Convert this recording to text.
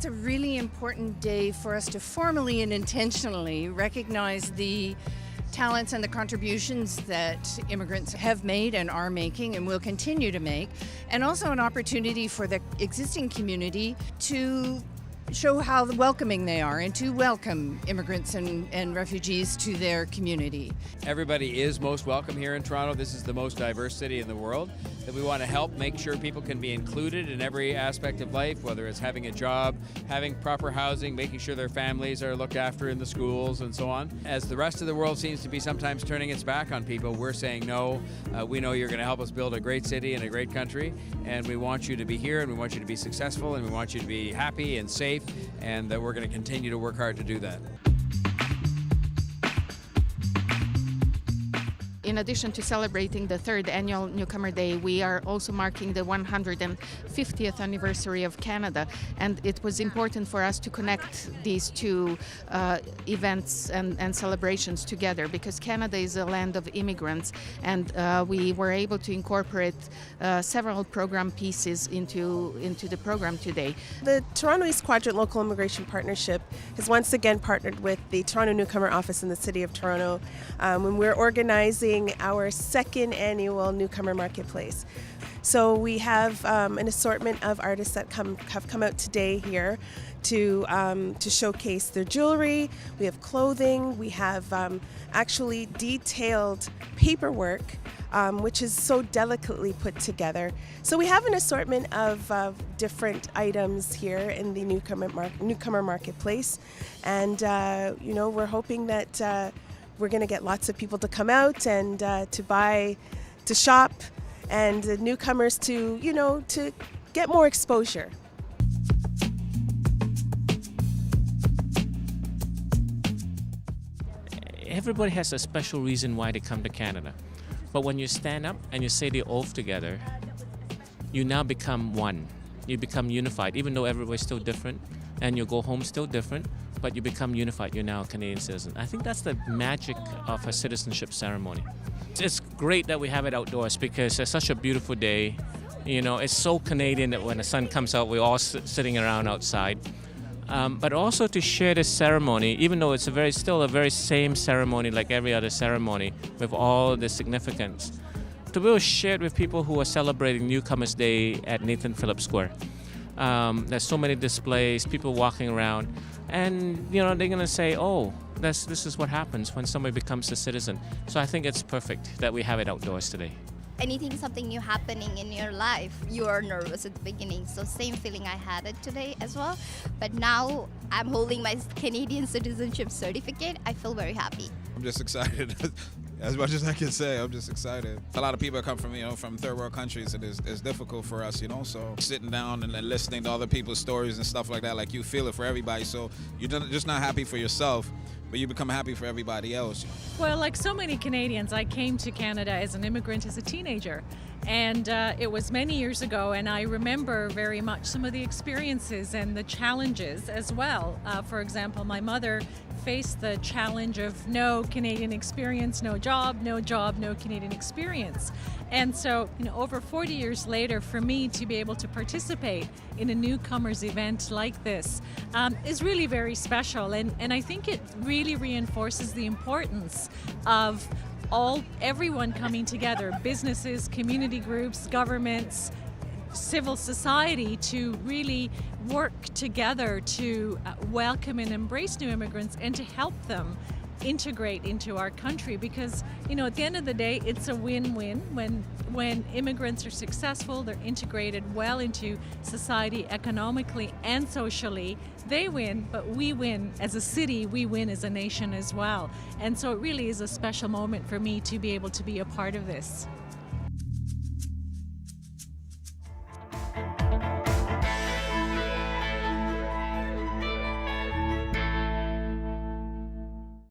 it's a really important day for us to formally and intentionally recognize the talents and the contributions that immigrants have made and are making and will continue to make, and also an opportunity for the existing community to show how welcoming they are and to welcome immigrants and refugees to their community. Everybody is most welcome here in Toronto. This is the most diverse city in the world, that we want to help make sure people can be included in every aspect of life, whether it's having a job, having proper housing, making sure their families are looked after in the schools and so on. As the rest of the world seems to be sometimes turning its back on people, we're saying no. We know you're going to help us build a great city and a great country, and we want you to be here, and we want you to be successful, and we want you to be happy and safe, and that we're going to continue to work hard to do that. In addition to celebrating the third annual Newcomer Day, we are also marking the 150th anniversary of Canada, and it was important for us to connect these two events and celebrations together, because Canada is a land of immigrants, and we were able to incorporate several program pieces into the program today. The Toronto East Quadrant Local Immigration Partnership has once again partnered with the Toronto Newcomer Office in the City of Toronto when we're organizing our second annual Newcomer Marketplace. So we have an assortment of artists that have come out today here to showcase their jewelry. We have clothing. We have actually detailed paperwork, which is so delicately put together. So we have an assortment of different items here in the Newcomer Marketplace, and we're hoping that we're going to get lots of people to come out and to buy, to shop, and newcomers to get more exposure. Everybody has a special reason why they come to Canada. But when you stand up and you say the oath together, you now become one. You become unified, even though everybody's still different, and you go home still different, but you become unified. You're now a Canadian citizen. I think that's the magic of a citizenship ceremony. It's great that we have it outdoors because it's such a beautiful day. You know, it's so Canadian that when the sun comes out, we're all sitting around outside. But also to share this ceremony, even though it's still a very same ceremony like every other ceremony, with all the significance, to be able to share it with people who are celebrating Newcomers Day at Nathan Phillips Square. There's so many displays, people walking around, and they're gonna say, oh, this is what happens when somebody becomes a citizen. So I think it's perfect that we have it outdoors today. Anything, something new happening in your life, you are nervous at the beginning. So same feeling I had it today as well. But now I'm holding my Canadian citizenship certificate. I feel very happy. I'm just excited. As much as I can say, I'm just excited. A lot of people come from third world countries, and it's difficult for us, so sitting down and listening to other people's stories and stuff like that, like you feel it for everybody. So you're just not happy for yourself, but you become happy for everybody else. Well, like so many Canadians, I came to Canada as an immigrant as a teenager. And it was many years ago, and I remember very much some of the experiences and the challenges as well. For example, my mother faced the challenge of no Canadian experience, no job, no Canadian experience. And so, over 40 years later, for me to be able to participate in a newcomers event like this is really very special. And I think it really reinforces the importance of everyone coming together, businesses, community groups, governments, civil society, to really work together to welcome and embrace new immigrants and to help them integrate into our country, because at the end of the day it's a win-win. When immigrants are successful, they're integrated well into society economically and socially, they win, but we win as a city, we win as a nation as well. And so it really is a special moment for me to be able to be a part of this.